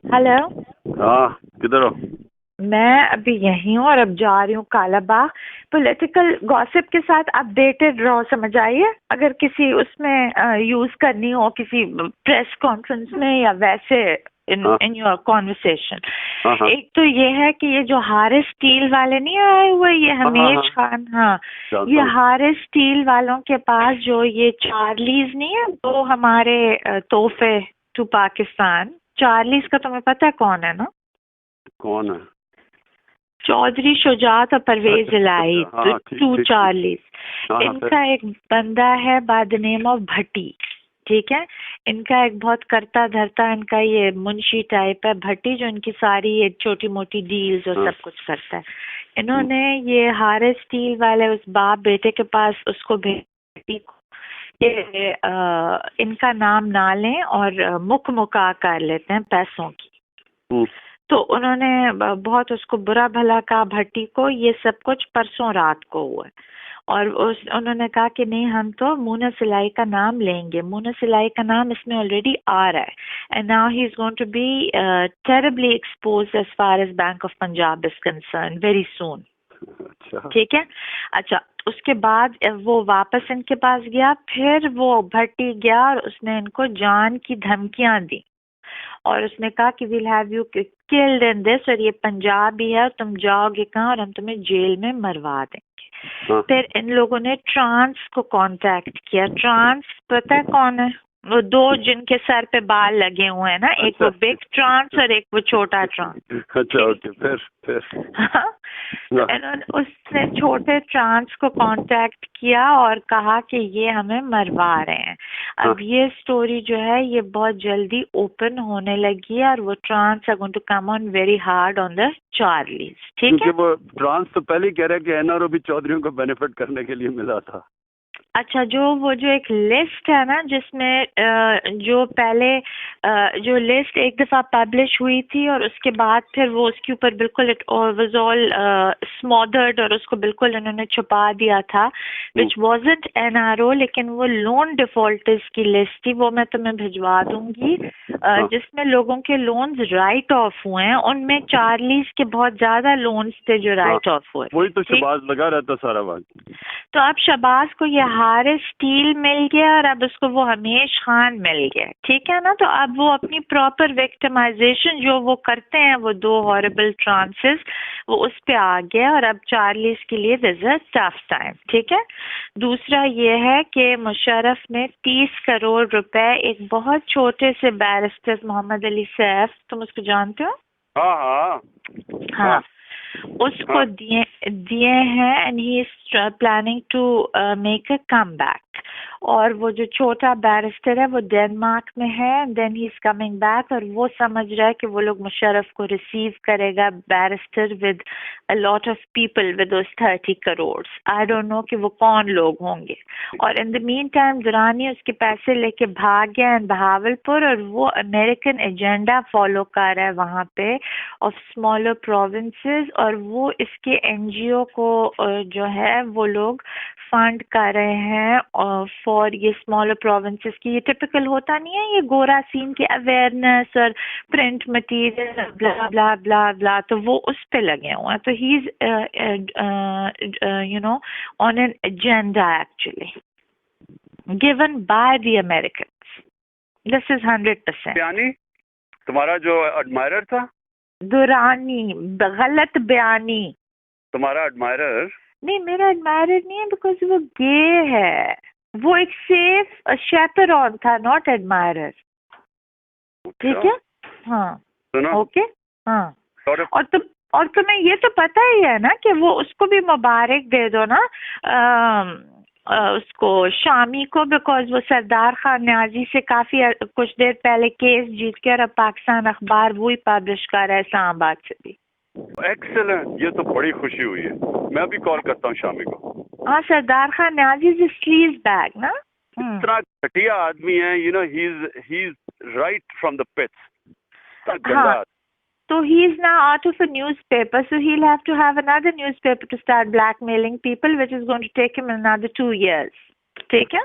Hello. हाँ, किधर हो? मैं अभी यहीं हूँ और अब जा रही हूँ कालाबाग। पॉलिटिकल गॉसिप के साथ अपडेटेड रहो, समझ आइए। अगर किसी उसमें यूज करनी हो किसी प्रेस कॉन्फ्रेंस में या वैसे इन योर कॉन्वर्सेशन। हाँ, एक तो ये है कि ये जो हारिस स्टील वाले नहीं आए हुए, ये हमीश खान, हाँ, ये हारिस स्टील वालों के पास जो ये चार्लीज नहीं है, वो हमारे तोहफे टू पाकिस्तान। चार्लीज का तुम्हें पता है कौन है ना? कौन है? चौधरी शुजात और परवेज इलाही, टू चार्लीज। इनका एक बंदा है बाय द नेम ऑफ भट्टी, ठीक है। इनका एक बहुत करता धरता, इनका ये मुंशी टाइप है भट्टी, जो इनकी सारी ये छोटी मोटी डील्स और सब कुछ करता है। इन्होंने ये हारिस स्टील वाले उस बाप बेटे के पास उसको भट्टी को इनका नाम ना लें और मुख मुका कर लेते हैं पैसों की। तो उन्होंने बहुत उसको बुरा भला कहा भट्टी को। ये सब कुछ परसों रात को हुआ और उन्होंने कहा कि नहीं, हम तो मुना सिलाई का नाम लेंगे। मुना सिलाई का नाम इसमें ऑलरेडी आ रहा है and now he is going to be terribly exposed as far as bank of Punjab is concern very soon, ठीक है। अच्छा, उसके बाद वो वापस इनके पास गया, फिर वो भट्टी गया और उसने इनको जान की धमकियां दी और उसने कहा कि will have you killed in this, और ये पंजाब ही है, तुम जाओगे कहाँ और हम तुम्हें जेल में मरवा देंगे। फिर इन लोगों ने ट्रांस को कांटेक्ट किया। ट्रांस पता है कौन है? वो दो जिनके सर पे बाल लगे हुए हैं ना, एक वो बिग ट्रांस और एक वो छोटा ट्रांस। अच्छा, ओके। फिर इन्होंने उसने छोटे ट्रांस को कांटेक्ट किया और कहा कि ये हमें मरवा रहे हैं। अब ये स्टोरी जो है ये बहुत जल्दी ओपन होने लगी है और वो trans are going to come on very hard on the Charlies, ठीक है। वो ट्रांस तो पहले ही कह रहा है कि एनआरओ भी चौधरियों को बेनिफिट करने के लिए मिला था। अच्छा, वो जो एक लिस्ट है ना जिसमें जो पहले जो लिस्ट एक दफा पब्लिश हुई थी और उसके बाद फिर वो उसके ऊपर बिल्कुल इट वाज ऑल स्मॉदर्ड और उसको बिल्कुल इन्होंने छुपा दिया था, विच वाजंट एनआरओ, लेकिन वो लोन डिफॉल्टर्स की लिस्ट थी। वो मैं तुम्हें भिजवा दूंगी जिसमें लोगों के लोन्स राइट ऑफ हुए हैं। उनमें चार्लीज के बहुत ज्यादा लोन्स थे जो राइट ऑफ हुए। वही तो शबाज लगा रहता सारा वक्त। तो अब शबाज को ये हारिस स्टील मिल गया और अब उसको वो हमीश खान मिल गया, ठीक है ना। तो अब वो अपनी प्रॉपर विक्टिमाइजेशन जो वो करते हैं, वो दो हॉरिबल ट्रांसेस, वो उस पे आ गया और अब चार्लीज के लिए दिस इज टफ टाइम, ठीक है। दूसरा ये है कि मुशर्रफ ने 30 करोड़ रुपए एक बहुत छोटे से बैरिस्टर मोहम्मद अली सैफ, तुम उसको जानते हो? हाँ, उसको दिए हैं and he is planning to make a comeback. और वो जो छोटा बैरिस्टर है वो डेनमार्क में है and then he is coming back और वो समझ रहा है कि वो लोग मुशर्रफ को रिसीव करेगा, barrister with a lot of people with those 30 crore. I don't know कि वो कौन लोग होंगे। और in the meantime Durrani उसके पैसे लेके भाग गया इन बहावलपुर और वो अमेरिकन एजेंडा फॉलो कर रहा है वहाँ पे ऑफ स्मॉलर प्रोविंसेस, और वो इसके एनजीओ को जो है वो लोग फंड कर रहे हैं फॉर ये स्मॉलर प्रोविंसेस की। ये टिपिकल होता नहीं है ये गोरा सीन के अवेयरनेस और प्रिंट मटेरियल ब्ला ब्ला ब्ला ब्ला, तो वो उस पे लगे हुए हैं। तो he is you know on an agenda actually given by the Americans. This is 100%। यानी तुम्हारा जो एडमायरर था दुरानी, गलत बयानी। तुम्हारा एडमायरर? नहीं, मेरा एडमायरर नहीं है बिकॉज वो गे है। वो एक सेफ शेपरॉन था, नॉट एडमायरर, ठीक है। हाँ, ओके, हाँ। और तुम्हें ये तो पता ही है ना कि वो उसको भी मुबारक दे दो ना उसको शामी को, बिकॉज वो सरदार खान न्याजी से काफी कुछ देर पहले केस जीत के और अब पाकिस्तान अखबार वो ही पब्लिश कर रहा है इस्लामाबाद से भी। एक्सीलेंट, ये तो बड़ी खुशी हुई है। मैं भी कॉल करता हूँ शामी को। हाँ, Sardar Khan Niazi is sleaze bag ना। इतना घटिया आदमी है, you know, he is right from the pits. हाँ, so he is now out of a newspaper, so he'll have to have another newspaper to start blackmailing people, which is going to take him another 2 years, ठीक है।